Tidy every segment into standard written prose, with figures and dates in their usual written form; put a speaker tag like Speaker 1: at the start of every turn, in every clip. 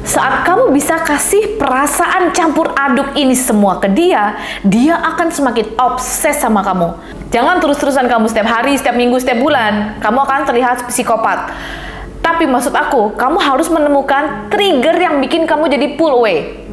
Speaker 1: Saat kamu bisa kasih perasaan campur aduk ini semua ke dia, dia akan semakin obses sama kamu. Jangan terus-terusan kamu setiap hari, setiap minggu, setiap bulan. Kamu akan terlihat psikopat. Tapi maksud aku, kamu harus menemukan trigger yang bikin kamu jadi pull away.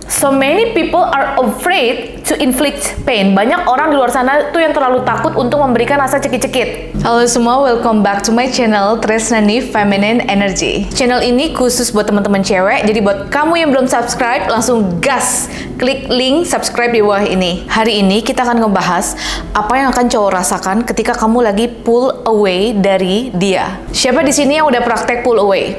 Speaker 1: So many people are afraid to inflict pain. Banyak orang di luar sana tuh yang terlalu takut untuk memberikan rasa cekit-cekit. Halo semua, welcome back to my channel Tresnani Feminine Energy. Channel ini khusus buat teman-teman cewek. Jadi buat kamu yang belum subscribe, langsung gas klik link subscribe di bawah ini. Hari ini kita akan ngebahas apa yang akan cowok rasakan ketika kamu lagi pull away dari dia. Siapa di sini yang udah praktek pull away?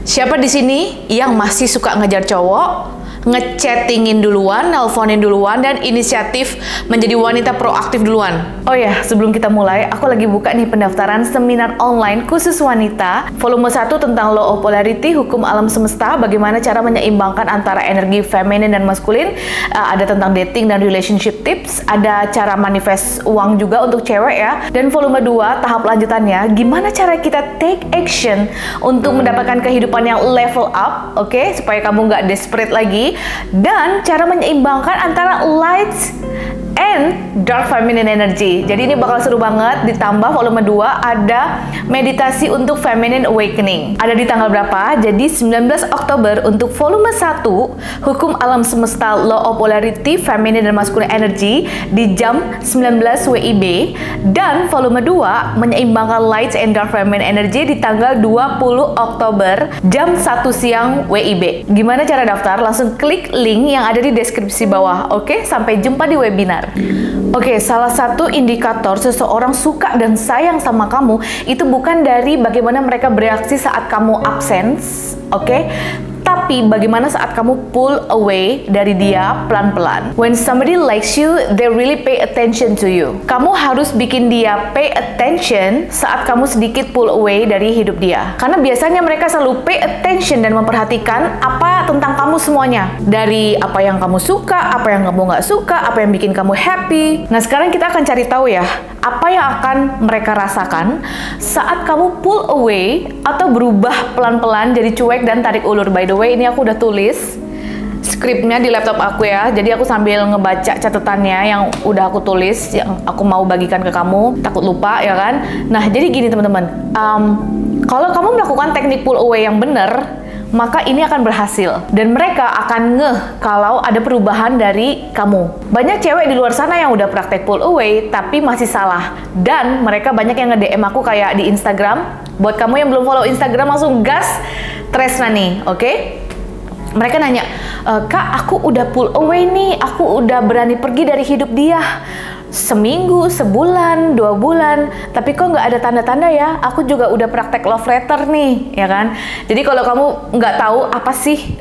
Speaker 1: Siapa di sini yang masih suka ngejar cowok? Ngechattingin duluan, nelponin duluan, dan inisiatif menjadi wanita proaktif duluan. Oh ya, sebelum kita mulai, aku lagi buka nih pendaftaran seminar online khusus wanita, volume 1 tentang Law of Polarity, hukum alam semesta, bagaimana cara menyeimbangkan antara energi feminin dan maskulin, ada tentang dating dan relationship tips, ada cara manifest uang juga untuk cewek ya, dan volume 2 tahap lanjutannya, gimana cara kita take action untuk mendapatkan kehidupan yang level up, oke, supaya kamu nggak desperate lagi, dan cara menyeimbangkan antara light and dark feminine energy. Jadi ini bakal seru banget. Ditambah volume 2 ada meditasi untuk feminine awakening. Ada di tanggal berapa? Jadi 19 Oktober untuk volume 1 hukum alam semesta law of polarity feminine dan masculine energy di jam 19 WIB, dan volume 2 menyeimbangkan light and dark feminine energy di tanggal 20 Oktober jam 1 siang WIB. Gimana cara daftar? Langsung klik link yang ada di deskripsi bawah. Oke, sampai jumpa di webinar. Oke, salah satu indikator seseorang suka dan sayang sama kamu itu bukan dari bagaimana mereka bereaksi saat kamu absen, oke? Tapi bagaimana saat kamu pull away dari dia pelan-pelan. When somebody likes you, they really pay attention to you. Kamu harus bikin dia pay attention saat kamu sedikit pull away dari hidup dia. Karena biasanya mereka selalu pay attention dan memperhatikan apa tentang kamu semuanya. Dari apa yang kamu suka, apa yang kamu nggak suka, apa yang bikin kamu happy. Nah, sekarang kita akan cari tahu ya, apa yang akan mereka rasakan saat kamu pull away atau berubah pelan-pelan jadi cuek dan tarik ulur. By the way, ini aku udah tulis skripnya di laptop aku ya, jadi aku sambil ngebaca catatannya yang udah aku tulis, yang aku mau bagikan ke kamu, takut lupa ya kan. Nah, jadi gini teman-teman, kalau kamu melakukan teknik pull away yang benar, maka ini akan berhasil dan mereka akan ngeh kalau ada perubahan dari kamu. Banyak cewek di luar sana yang udah praktek pull away tapi masih salah, dan mereka banyak yang nge-DM aku kayak di Instagram. Buat kamu yang belum follow Instagram, langsung gas Tresnani, oke? Mereka nanya, Kak, aku udah pull away nih, aku udah berani pergi dari hidup dia seminggu, sebulan, 2 bulan, tapi kok nggak ada tanda-tanda ya? Aku juga udah praktek love letter nih, ya kan? Jadi kalau kamu nggak tahu apa sih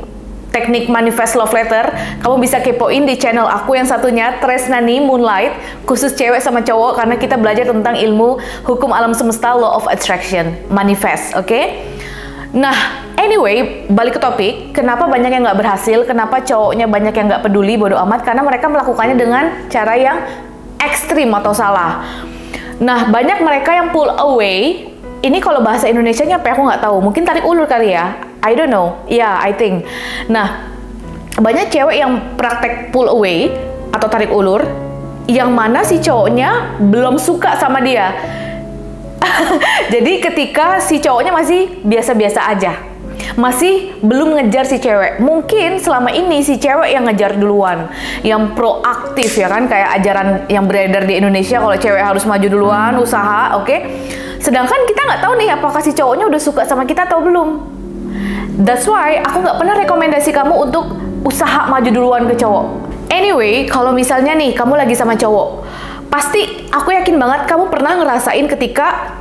Speaker 1: teknik manifest love letter, kamu bisa kepoin di channel aku yang satunya, Tresnani Moonlight, khusus cewek sama cowok, karena kita belajar tentang ilmu hukum alam semesta, law of attraction, manifest, oke? Nah, anyway, balik ke topik, kenapa banyak yang nggak berhasil, kenapa cowoknya banyak yang nggak peduli, bodo amat, karena mereka melakukannya dengan cara yang ekstrim atau salah. Nah, banyak mereka yang pull away, ini kalau bahasa Indonesianya apa aku nggak tahu, mungkin tarik ulur kali ya, I don't know, yeah, I think. Nah, banyak cewek yang praktek pull away atau tarik ulur, yang mana si cowoknya belum suka sama dia. Jadi ketika si cowoknya masih biasa-biasa aja, masih belum ngejar si cewek. Mungkin selama ini si cewek yang ngejar duluan, yang proaktif ya kan, kayak ajaran yang beredar di Indonesia kalau cewek harus maju duluan, usaha, oke? Sedangkan kita nggak tahu nih apakah si cowoknya udah suka sama kita atau belum. That's why aku nggak pernah rekomendasi kamu untuk usaha maju duluan ke cowok. Anyway, kalau misalnya nih kamu lagi sama cowok, pasti aku yakin banget kamu pernah ngerasain ketika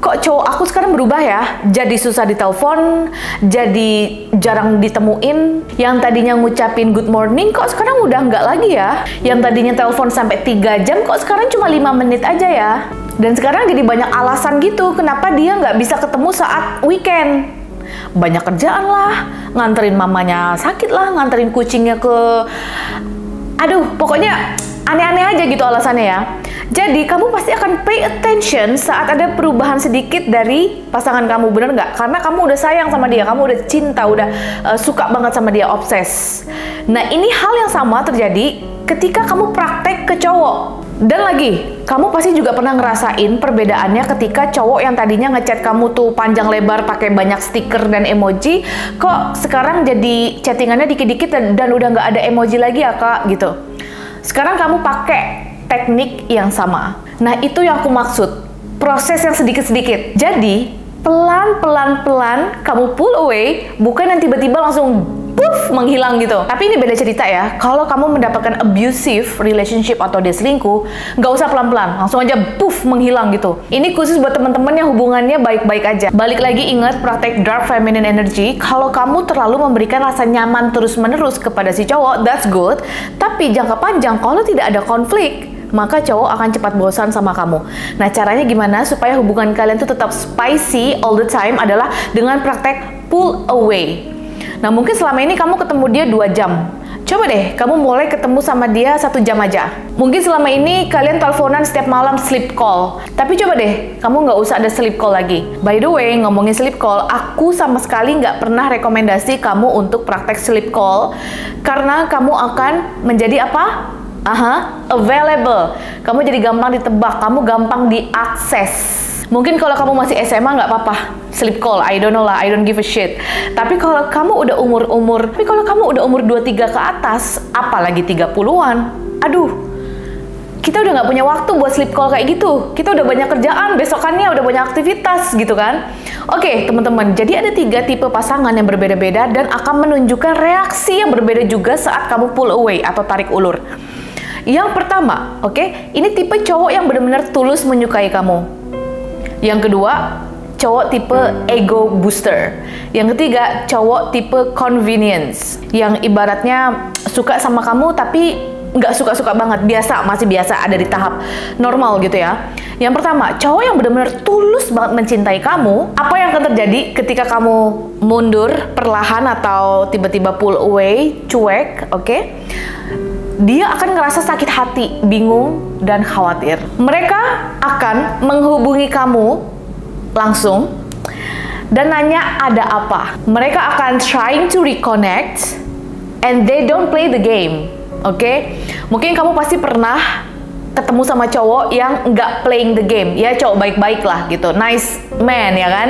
Speaker 1: kok cowok aku sekarang berubah ya, jadi susah ditelepon, jadi jarang ditemuin, yang tadinya ngucapin good morning kok sekarang udah nggak lagi ya, yang tadinya telepon sampai 3 jam kok sekarang cuma 5 menit aja ya, dan sekarang jadi banyak alasan gitu kenapa dia nggak bisa ketemu saat weekend. Banyak kerjaan lah, nganterin mamanya sakit lah, nganterin kucingnya ke, aduh pokoknya aneh-aneh aja gitu alasannya ya. Jadi kamu pasti akan pay attention saat ada perubahan sedikit dari pasangan kamu, bener nggak? Karena kamu udah sayang sama dia, kamu udah cinta, udah suka banget sama dia, obses. Nah, ini hal yang sama terjadi ketika kamu praktek ke cowok. Dan lagi, kamu pasti juga pernah ngerasain perbedaannya ketika cowok yang tadinya ngechat kamu tuh panjang lebar pakai banyak stiker dan emoji, kok sekarang jadi chattingannya dikit-dikit dan udah nggak ada emoji lagi ya kak, gitu. Sekarang kamu pakai teknik yang sama. Nah, itu yang aku maksud, proses yang sedikit-sedikit. Jadi, pelan-pelan kamu pull away, bukan yang tiba-tiba langsung puff, menghilang gitu. Tapi ini beda cerita ya. Kalau kamu mendapatkan abusive relationship atau dia selingkuh, nggak usah pelan-pelan, langsung aja puff, menghilang gitu. Ini khusus buat teman-teman yang hubungannya baik-baik aja. Balik lagi, ingat praktek dark feminine energy. Kalau kamu terlalu memberikan rasa nyaman terus-menerus kepada si cowok, that's good. Tapi jangka panjang, kalau tidak ada konflik, maka cowok akan cepat bosan sama kamu. Nah, caranya gimana supaya hubungan kalian tuh tetap spicy all the time adalah dengan praktek pull away. Nah, mungkin selama ini kamu ketemu dia 2 jam. Coba deh, kamu mulai ketemu sama dia 1 jam aja. Mungkin selama ini kalian teleponan setiap malam, sleep call. Tapi coba deh, kamu nggak usah ada sleep call lagi. By the way, ngomongin sleep call, aku sama sekali nggak pernah rekomendasi kamu untuk praktek sleep call. Karena kamu akan menjadi apa? Available. Kamu jadi gampang ditebak, kamu gampang diakses. Mungkin kalau kamu masih SMA nggak apa-apa sleep call, I don't know lah, I don't give a shit. Tapi kalau kamu udah umur 23 ke atas, apalagi 30-an, aduh, kita udah nggak punya waktu buat sleep call kayak gitu. Kita udah banyak kerjaan, besokannya udah banyak aktivitas gitu kan. Oke, teman-teman, jadi ada 3 tipe pasangan yang berbeda-beda dan akan menunjukkan reaksi yang berbeda juga saat kamu pull away atau tarik ulur. Yang pertama, oke, ini tipe cowok yang benar-benar tulus menyukai kamu. Yang kedua, cowok tipe ego booster. Yang ketiga, cowok tipe convenience, yang ibaratnya suka sama kamu tapi nggak suka-suka banget, masih biasa, ada di tahap normal gitu ya. Yang pertama, cowok yang benar-benar tulus banget mencintai kamu. Apa yang akan terjadi ketika kamu mundur perlahan atau tiba-tiba pull away, cuek, oke? Dia akan ngerasa sakit hati, bingung, dan khawatir. Mereka akan menghubungi kamu langsung dan nanya ada apa. Mereka akan trying to reconnect and they don't play the game. Oke? Mungkin kamu pasti pernah ketemu sama cowok yang nggak playing the game. Ya, cowok baik-baik lah gitu. Nice man, ya kan?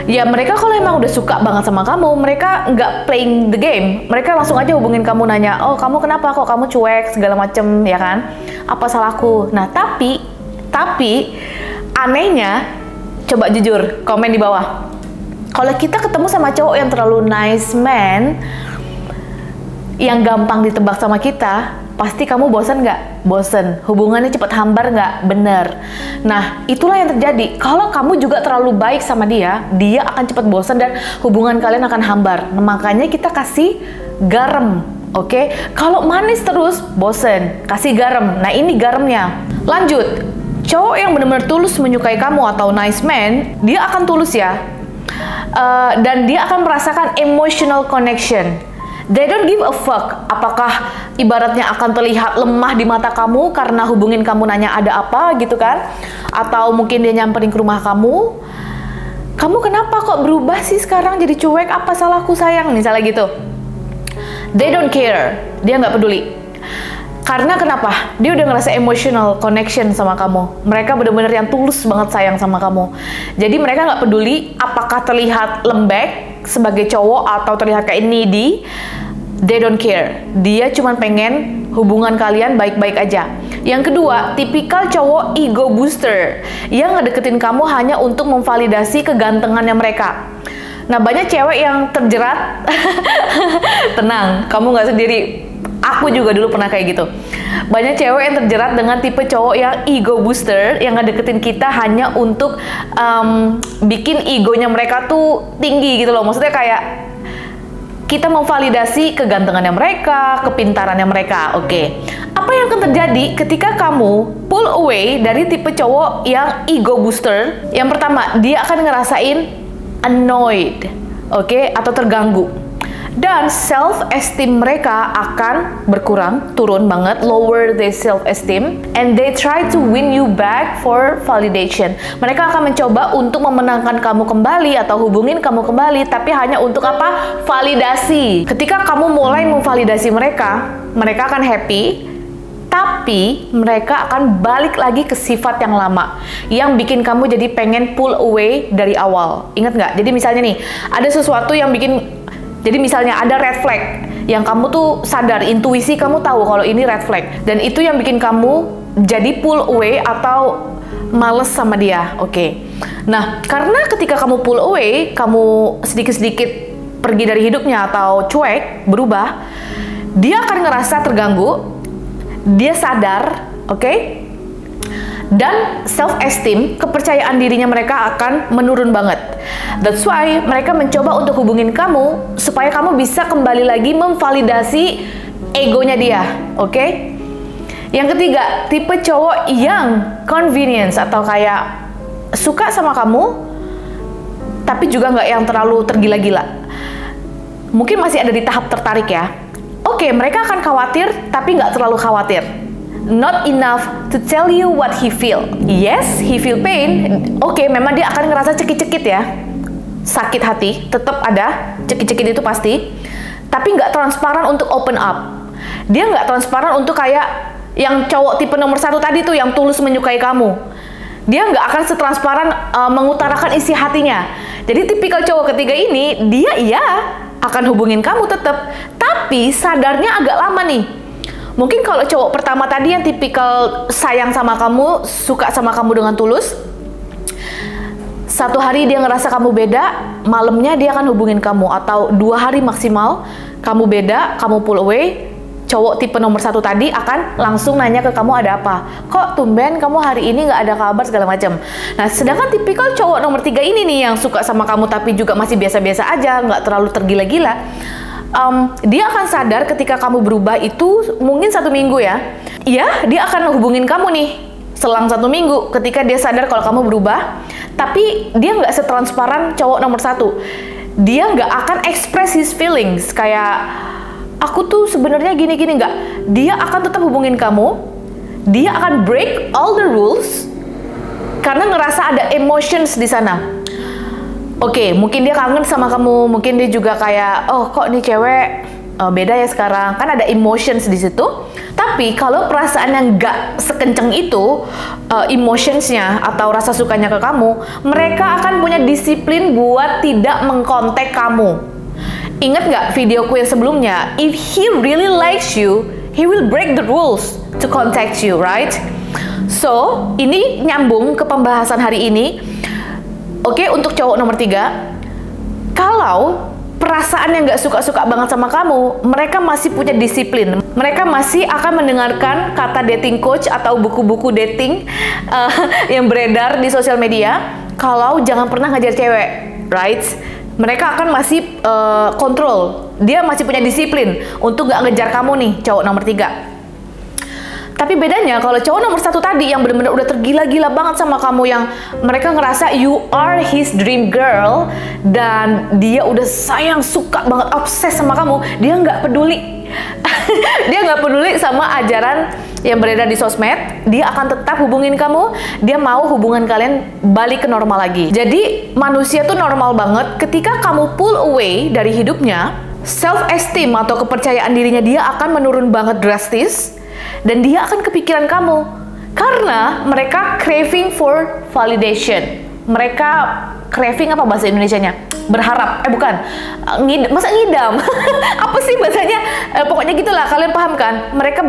Speaker 1: Ya, mereka kalau emang udah suka banget sama kamu, mereka nggak playing the game. Mereka langsung aja hubungin kamu, nanya, oh kamu kenapa kok kamu cuek, segala macem, ya kan? Apa salahku? Nah, tapi, anehnya, coba jujur, komen di bawah. Kalau kita ketemu sama cowok yang terlalu nice man, yang gampang ditebak sama kita, pasti kamu bosan nggak? Bosan. Hubungannya cepat hambar nggak? Bener. Nah, itulah yang terjadi. Kalau kamu juga terlalu baik sama dia, dia akan cepat bosan dan hubungan kalian akan hambar. Nah, makanya kita kasih garam, oke? Kalau manis terus, bosan. Kasih garam. Nah, ini garamnya. Lanjut. Cowok yang benar-benar tulus menyukai kamu atau nice man, dia akan tulus ya. Dan dia akan merasakan emotional connection. They don't give a fuck apakah ibaratnya akan terlihat lemah di mata kamu karena hubungin kamu nanya ada apa gitu kan, atau mungkin dia nyamperin ke rumah kamu kenapa kok berubah sih sekarang jadi cuek, apa salahku sayang, misalnya gitu. They don't care, dia nggak peduli. Karena kenapa? Dia udah ngerasa emotional connection sama kamu. Mereka benar-benar yang tulus banget sayang sama kamu. Jadi mereka nggak peduli apakah terlihat lembek sebagai cowok atau terlihat kayak needy. They don't care. Dia cuma pengen hubungan kalian baik-baik aja. Yang kedua, tipikal cowok ego booster yang ngedeketin kamu hanya untuk memvalidasi kegantengannya mereka. Nah, banyak cewek yang terjerat. Tenang, kamu nggak sendiri. Aku juga dulu pernah kayak gitu. Banyak cewek yang terjerat dengan tipe cowok yang ego booster, yang ngedeketin kita hanya untuk bikin egonya mereka tuh tinggi gitu loh. Maksudnya kayak kita memvalidasi kegantengannya mereka, kepintarannya mereka. Oke. Apa yang akan terjadi ketika kamu pull away dari tipe cowok yang ego booster? Yang pertama, dia akan ngerasain annoyed, oke, atau terganggu. Dan self-esteem mereka akan berkurang, turun banget, lower their self-esteem, and they try to win you back for validation. Mereka akan mencoba untuk memenangkan kamu kembali atau hubungin kamu kembali, tapi hanya untuk apa? Validasi. Ketika kamu mulai memvalidasi mereka, mereka akan happy, tapi mereka akan balik lagi ke sifat yang lama, yang bikin kamu jadi pengen pull away dari awal. Ingat nggak? Jadi misalnya nih, ada sesuatu yang bikin, jadi misalnya ada red flag yang kamu tuh sadar, intuisi kamu tahu kalau ini red flag, dan itu yang bikin kamu jadi pull away atau males sama dia. Oke. Nah, karena ketika kamu pull away, kamu sedikit-sedikit pergi dari hidupnya atau cuek, berubah, dia akan ngerasa terganggu, dia sadar, oke? Dan self-esteem, kepercayaan dirinya mereka akan menurun banget. That's why mereka mencoba untuk hubungin kamu supaya kamu bisa kembali lagi memvalidasi egonya dia, oke? Yang ketiga, tipe cowok yang convenience atau kayak suka sama kamu, tapi juga nggak yang terlalu tergila-gila. Mungkin masih ada di tahap tertarik ya. Oke, mereka akan khawatir, tapi nggak terlalu khawatir. Not enough to tell you what he feel. Yes, he feel pain. Oke, memang dia akan ngerasa cekit-cekit ya. Sakit hati, tetap ada. Cekit-cekit itu pasti. Tapi nggak transparan untuk open up. Dia nggak transparan untuk kayak yang cowok tipe nomor 1 tadi tuh, yang tulus menyukai kamu. Dia nggak akan setransparan mengutarakan isi hatinya. Jadi tipikal cowok ketiga ini, dia iya akan hubungin kamu tetap, tapi sadarnya agak lama nih. Mungkin kalau cowok pertama tadi yang tipikal sayang sama kamu, suka sama kamu dengan tulus, satu hari dia ngerasa kamu beda, malamnya dia akan hubungin kamu, atau 2 hari maksimal kamu beda, kamu pull away. Cowok tipe nomor 1 tadi akan langsung nanya ke kamu ada apa, kok tumben kamu hari ini nggak ada kabar segala macam. Nah, sedangkan tipikal cowok nomor 3 ini nih yang suka sama kamu tapi juga masih biasa-biasa aja, nggak terlalu tergila-gila. Dia akan sadar ketika kamu berubah itu mungkin 1 minggu ya. Iya, dia akan hubungin kamu nih selang 1 minggu ketika dia sadar kalau kamu berubah, tapi dia nggak setransparan cowok nomor 1. Dia nggak akan express his feelings kayak aku tuh sebenarnya gini-gini, nggak. Dia akan tetap hubungin kamu. Dia akan break all the rules karena ngerasa ada emotions di sana. Oke, mungkin dia kangen sama kamu, mungkin dia juga kayak, oh kok nih cewek beda ya sekarang. Kan ada emotions di situ. Tapi kalau perasaan yang nggak sekenceng itu, emotionsnya atau rasa sukanya ke kamu, mereka akan punya disiplin buat tidak mengkontak kamu. Ingat nggak videoku yang sebelumnya? If he really likes you, he will break the rules to contact you, right? So, ini nyambung ke pembahasan hari ini. Oke, untuk cowok nomor 3, kalau perasaan yang nggak suka-suka banget sama kamu, mereka masih punya disiplin. Mereka masih akan mendengarkan kata dating coach atau buku-buku dating yang beredar di sosial media. Kalau jangan pernah ngajar cewek, right? Mereka akan masih kontrol. Dia masih punya disiplin untuk nggak ngejar kamu nih, cowok nomor 3. Tapi bedanya kalau cowok nomor 1 tadi yang benar-benar udah tergila-gila banget sama kamu, yang mereka ngerasa you are his dream girl, dan dia udah sayang, suka banget, obses sama kamu, dia nggak peduli. Dia nggak peduli sama ajaran yang beredar di sosmed. Dia akan tetap hubungin kamu. Dia mau hubungan kalian balik ke normal lagi. Jadi manusia tuh normal banget ketika kamu pull away dari hidupnya, self-esteem atau kepercayaan dirinya dia akan menurun banget drastis, dan dia akan kepikiran kamu karena mereka craving for validation. Mereka craving apa bahasa Indonesianya? Berharap, bukan, masa ngidam? Apa sih bahasanya? Pokoknya gitulah, kalian paham kan? Mereka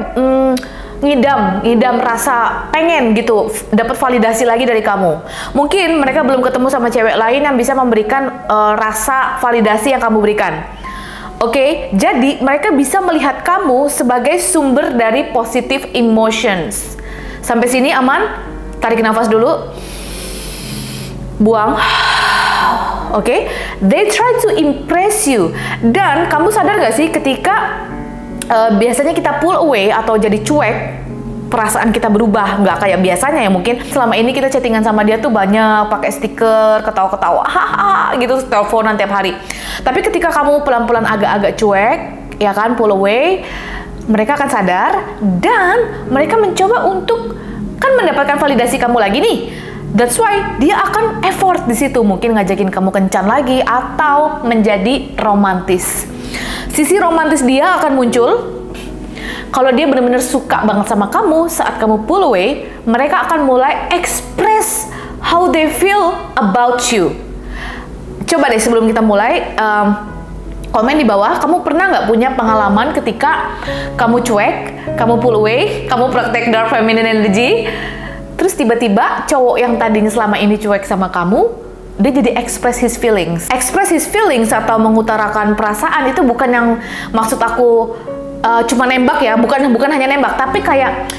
Speaker 1: ngidam rasa pengen gitu, dapat validasi lagi dari kamu. Mungkin mereka belum ketemu sama cewek lain yang bisa memberikan rasa validasi yang kamu berikan. Oke, jadi mereka bisa melihat kamu sebagai sumber dari positive emotions. Sampai sini aman? Tarik nafas dulu. Buang. Oke, they try to impress you. Dan kamu sadar gak sih ketika biasanya kita pull away atau jadi cuek, perasaan kita berubah, nggak kayak biasanya ya. Mungkin selama ini kita chattingan sama dia tuh banyak pakai stiker, ketawa-ketawa, haha gitu, teleponan tiap hari. Tapi ketika kamu pelan-pelan agak-agak cuek, ya kan, pull away, mereka akan sadar dan mereka mencoba untuk kan mendapatkan validasi kamu lagi nih. That's why dia akan effort di situ, mungkin ngajakin kamu kencan lagi atau menjadi romantis. Sisi romantis dia akan muncul kalau dia benar-benar suka banget sama kamu. Saat kamu pull away, mereka akan mulai express how they feel about you. Coba deh sebelum kita mulai, komen di bawah, kamu pernah nggak punya pengalaman ketika kamu cuek, kamu pull away, kamu praktek dark feminine energy, terus tiba-tiba cowok yang tadinya selama ini cuek sama kamu, dia jadi express his feelings. Express his feelings atau mengutarakan perasaan itu bukan yang maksud aku cuma nembak ya, bukan hanya nembak, tapi kayak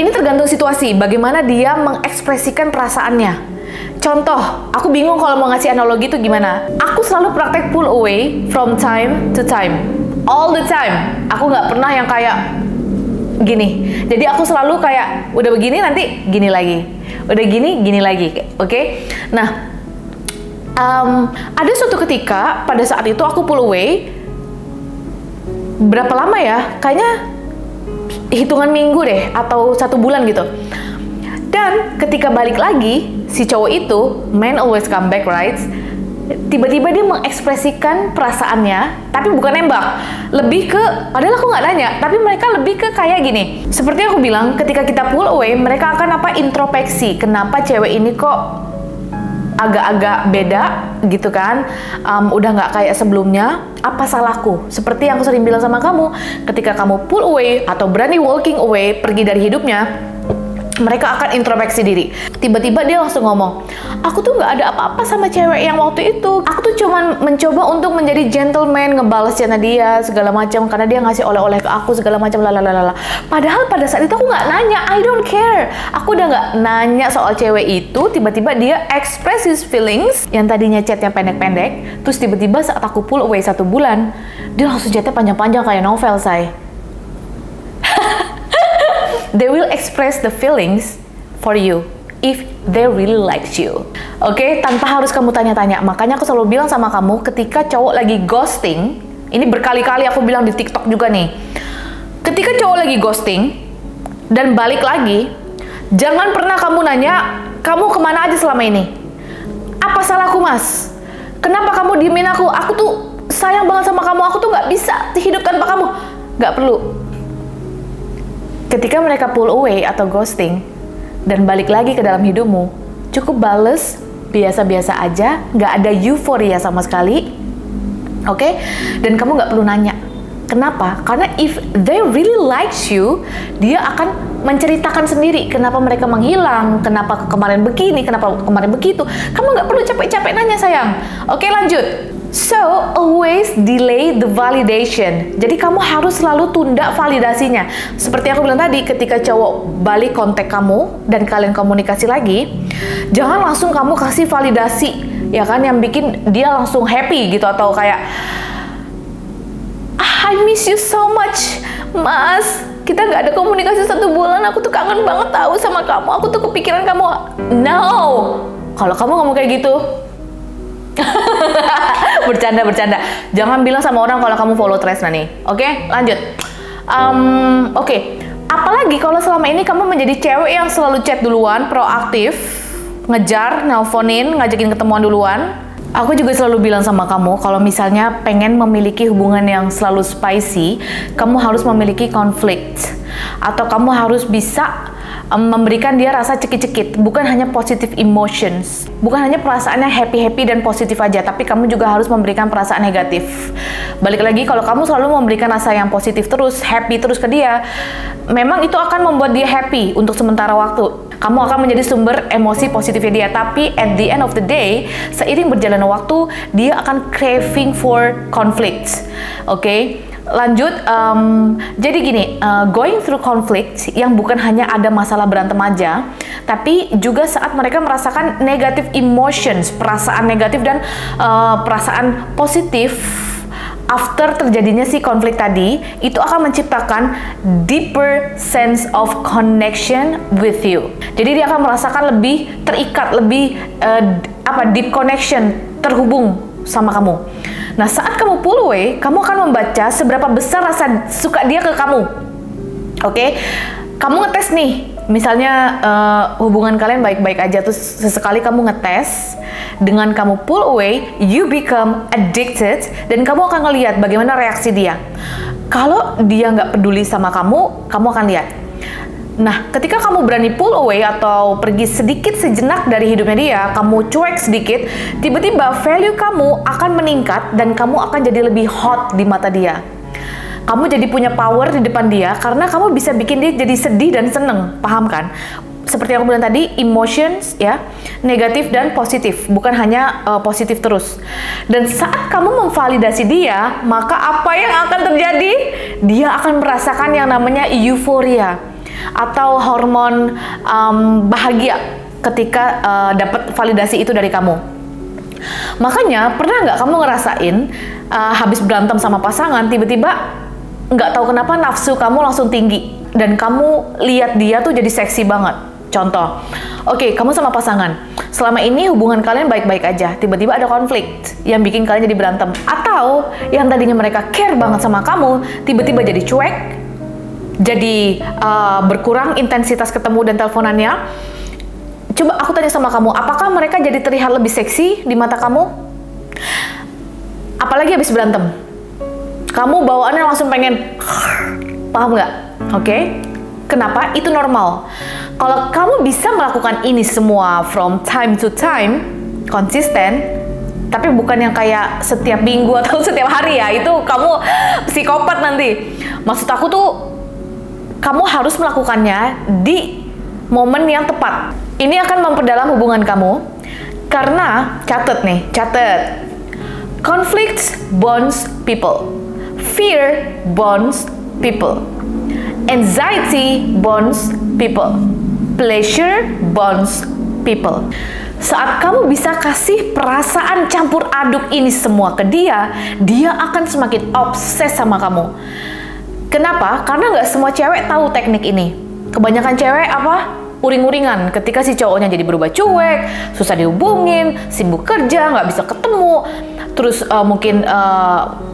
Speaker 1: ini tergantung situasi, bagaimana dia mengekspresikan perasaannya. Contoh, aku bingung kalau mau ngasih analogi itu gimana. Aku selalu praktek pull away from time to time, all the time. Aku nggak pernah yang kayak gini. Jadi aku selalu kayak udah begini nanti gini lagi, udah gini lagi, oke? Nah, ada suatu ketika pada saat itu aku pull away. Berapa lama ya? Kayaknya hitungan minggu deh atau 1 bulan gitu. Dan ketika balik lagi, si cowok itu, man always come back, right? Tiba-tiba dia mengekspresikan perasaannya, tapi bukan nembak. Lebih ke, padahal aku nggak nanya, tapi mereka lebih ke kayak gini. Seperti aku bilang, ketika kita pull away, mereka akan introspeksi. Kenapa cewek ini kok agak-agak beda gitu kan, udah nggak kayak sebelumnya, apa salahku? Seperti yang aku sering bilang sama kamu, ketika kamu pull away atau berani walking away, pergi dari hidupnya, mereka akan introspeksi diri. Tiba-tiba dia langsung ngomong, aku tuh nggak ada apa-apa sama cewek yang waktu itu. Aku tuh cuman mencoba untuk menjadi gentleman, ngebales chatan dia segala macam karena dia ngasih oleh-oleh ke aku segala macam lalalala. Padahal pada saat itu aku nggak nanya, I don't care. Aku udah nggak nanya soal cewek itu. Tiba-tiba dia express his feelings yang tadinya chatnya pendek-pendek. Terus tiba-tiba saat aku pull away 1 bulan, dia langsung chatnya panjang-panjang kayak novel, say. They will express the feelings for you if they really likes you. Oke, tanpa harus kamu tanya-tanya. Makanya aku selalu bilang sama kamu, ketika cowok lagi ghosting, ini berkali-kali aku bilang di TikTok juga nih. Ketika cowok lagi ghosting dan balik lagi, jangan pernah kamu nanya, kamu kemana aja selama ini? Apa salahku, mas? Kenapa kamu diemin aku? Aku tuh sayang banget sama kamu. Aku tuh nggak bisa hidup tanpa kamu. Nggak perlu. Ketika mereka pull away atau ghosting dan balik lagi ke dalam hidupmu, cukup bales biasa-biasa aja, nggak ada euforia sama sekali, oke? Dan kamu nggak perlu nanya. Kenapa? Karena if they really likes you, dia akan menceritakan sendiri kenapa mereka menghilang, kenapa kemarin begini, kenapa kemarin begitu. Kamu nggak perlu capek-capek nanya, sayang. Oke, lanjut. So, always delay the validation. Jadi kamu harus selalu tunda validasinya. Seperti yang aku bilang tadi, ketika cowok balik kontak kamu dan kalian komunikasi lagi, jangan langsung kamu kasih validasi, ya kan, yang bikin dia langsung happy gitu atau kayak I miss you so much, mas. Kita nggak ada komunikasi 1 bulan. Aku tuh kangen banget tahu sama kamu. Aku tuh kepikiran kamu. No, kalau kamu ngomong kayak gitu. bercanda. Jangan bilang sama orang kalau kamu follow Tresna nih. Oke, lanjut. Oke. Apalagi kalau selama ini kamu menjadi cewek yang selalu chat duluan, proaktif, ngejar, nelponin, ngajakin ketemuan duluan. Aku juga selalu bilang sama kamu, kalau misalnya pengen memiliki hubungan yang selalu spicy, kamu harus memiliki konflik. Atau kamu harus bisa memberikan dia rasa cekit-cekit, bukan hanya positive emotions, bukan hanya perasaannya happy-happy dan positif aja, tapi kamu juga harus memberikan perasaan negatif. Balik lagi, kalau kamu selalu memberikan rasa yang positif terus, happy terus ke dia, memang itu akan membuat dia happy untuk sementara waktu. Kamu akan menjadi sumber emosi positifnya dia, tapi at the end of the day, seiring berjalannya waktu, dia akan craving for conflict. Oke? Lanjut, jadi gini, going through conflict yang bukan hanya ada masalah berantem aja, tapi juga saat mereka merasakan negative emotions, perasaan negatif dan perasaan positif after terjadinya si konflik tadi, itu akan menciptakan deeper sense of connection with you. Jadi dia akan merasakan lebih terikat, lebih deep connection, terhubung sama kamu. Nah, saat kamu pull away, kamu akan membaca seberapa besar rasa suka dia ke kamu. Oke? Kamu ngetes nih, misalnya hubungan kalian baik-baik aja, terus sesekali kamu ngetes, dengan kamu pull away, you become addicted, dan kamu akan ngelihat bagaimana reaksi dia. Kalau dia nggak peduli sama kamu, kamu akan lihat. Nah, ketika kamu berani pull away atau pergi sedikit sejenak dari hidupnya dia, kamu cuek sedikit, tiba-tiba value kamu akan meningkat dan kamu akan jadi lebih hot di mata dia. Kamu jadi punya power di depan dia karena kamu bisa bikin dia jadi sedih dan seneng, paham kan? Seperti yang aku bilang tadi, emotions ya, negatif dan positif, bukan hanya positif terus. Dan saat kamu memvalidasi dia, maka apa yang akan terjadi? Dia akan merasakan yang namanya euforia atau hormon bahagia ketika dapat validasi itu dari kamu. Makanya pernah nggak kamu ngerasain habis berantem sama pasangan, tiba-tiba nggak tahu kenapa nafsu kamu langsung tinggi dan kamu lihat dia tuh jadi seksi banget. Contoh, oke, kamu sama pasangan, selama ini hubungan kalian baik-baik aja, tiba-tiba ada konflik yang bikin kalian jadi berantem, atau yang tadinya mereka care banget sama kamu, tiba-tiba jadi cuek, jadi berkurang intensitas ketemu dan teleponannya. Coba aku tanya sama kamu, apakah mereka jadi terlihat lebih seksi di mata kamu? Apalagi habis berantem, kamu bawaannya langsung pengen, paham nggak? Oke? Kenapa? Itu normal. Kalau kamu bisa melakukan ini semua from time to time, konsisten, tapi bukan yang kayak setiap minggu atau setiap hari ya, itu kamu psikopat nanti. Maksud aku tuh, kamu harus melakukannya di momen yang tepat. Ini akan memperdalam hubungan kamu, karena, catat nih, catat. Conflict bonds people. Fear bonds people. Anxiety bonds people. Pleasure bonds people. Saat kamu bisa kasih perasaan campur aduk ini semua ke dia, dia akan semakin obses sama kamu. Kenapa? Karena nggak semua cewek tahu teknik ini. Kebanyakan cewek apa? Uring-uringan ketika si cowoknya jadi berubah cuek, susah dihubungin, sibuk kerja, nggak bisa ketemu, terus mungkin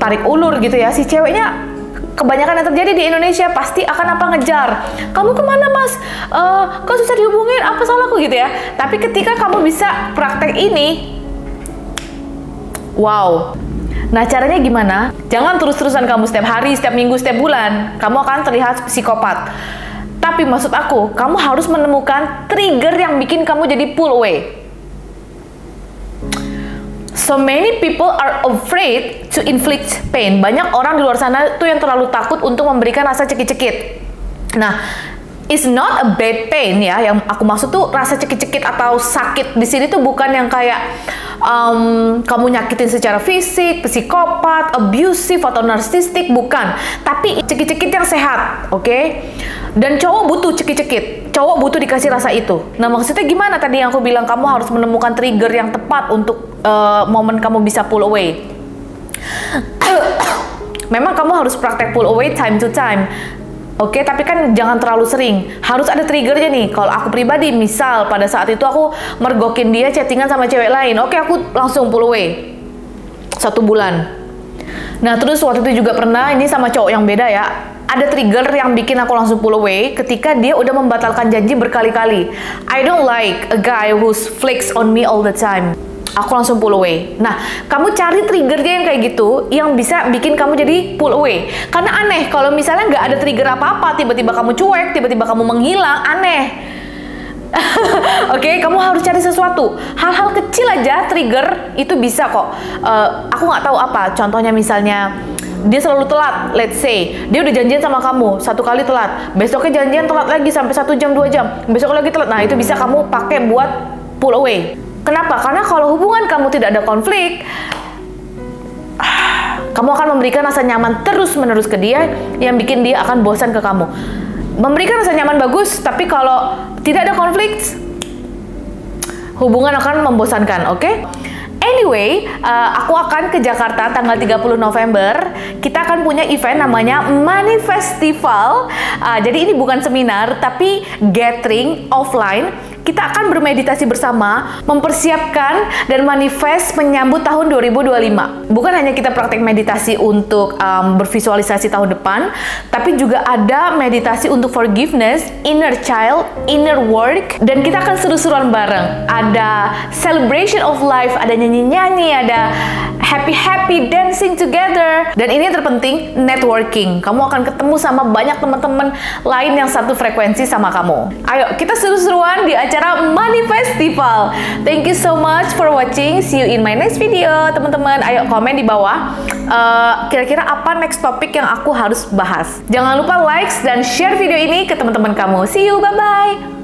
Speaker 1: tarik ulur gitu ya. Si ceweknya, kebanyakan yang terjadi di Indonesia pasti akan apa? Ngejar. Kamu kemana mas? Kok susah dihubungin? Apa salahku gitu ya? Tapi ketika kamu bisa praktek ini, wow. Nah, caranya gimana? Jangan terus-terusan kamu setiap hari, setiap minggu, setiap bulan. Kamu akan terlihat psikopat. Tapi maksud aku, kamu harus menemukan trigger yang bikin kamu jadi pull away. So many people are afraid to inflict pain. Banyak orang di luar sana tuh yang terlalu takut untuk memberikan rasa cekit-cekit. Nah, it's not a bad pain ya. Yang aku maksud tuh rasa cekit-cekit atau sakit di sini tuh bukan yang kayak kamu nyakitin secara fisik, psikopat, abusive atau narsistik, bukan. Tapi cekit-cekit yang sehat, oke? Dan cowok butuh cekit-cekit. Cowok butuh dikasih rasa itu. Nah, maksudnya gimana tadi yang aku bilang kamu harus menemukan trigger yang tepat untuk momen kamu bisa pull away. Memang kamu harus praktek pull away time to time. Oke, tapi kan jangan terlalu sering. Harus ada triggernya nih. Kalau aku pribadi, misal pada saat itu aku mergokin dia chattingan sama cewek lain. Oke, aku langsung pull away. 1 bulan. Nah, terus waktu itu juga pernah, ini sama cowok yang beda ya. Ada trigger yang bikin aku langsung pull away ketika dia udah membatalkan janji berkali-kali. I don't like a guy who's flex on me all the time. Aku langsung pull away. Nah, kamu cari triggernya yang kayak gitu, yang bisa bikin kamu jadi pull away. Karena aneh, kalau misalnya nggak ada trigger apa-apa, tiba-tiba kamu cuek, tiba-tiba kamu menghilang, aneh. Oke, kamu harus cari sesuatu. Hal-hal kecil aja, trigger, itu bisa kok. Aku nggak tahu apa, contohnya misalnya, dia selalu telat, let's say, dia udah janjian sama kamu, 1 kali telat, besoknya janjian telat lagi sampai 1 jam, 2 jam, besok lagi telat. Nah, itu bisa kamu pakai buat pull away. Kenapa? Karena kalau hubungan kamu tidak ada konflik, kamu akan memberikan rasa nyaman terus-menerus ke dia, yang bikin dia akan bosan ke kamu. Memberikan rasa nyaman bagus, tapi kalau tidak ada konflik, hubungan akan membosankan, oke? Anyway, aku akan ke Jakarta tanggal 30 November. Kita akan punya event namanya Money Festival. Jadi ini bukan seminar, tapi gathering offline. kita akan bermeditasi bersama, mempersiapkan dan manifest menyambut tahun 2025. Bukan hanya kita praktek meditasi untuk bervisualisasi tahun depan, tapi juga ada meditasi untuk forgiveness, inner child, inner work, dan kita akan seru-seruan bareng. Ada celebration of life, ada nyanyi-nyanyi, ada happy dancing together, dan ini yang terpenting, networking. Kamu akan ketemu sama banyak teman-teman lain yang satu frekuensi sama kamu. Ayo kita seru-seruan di acara Money Festival. Thank you so much for watching. See you in my next video, teman-teman. Ayo komen di bawah kira-kira apa next topik yang aku harus bahas. Jangan lupa like dan share video ini ke teman-teman kamu. See you, bye-bye.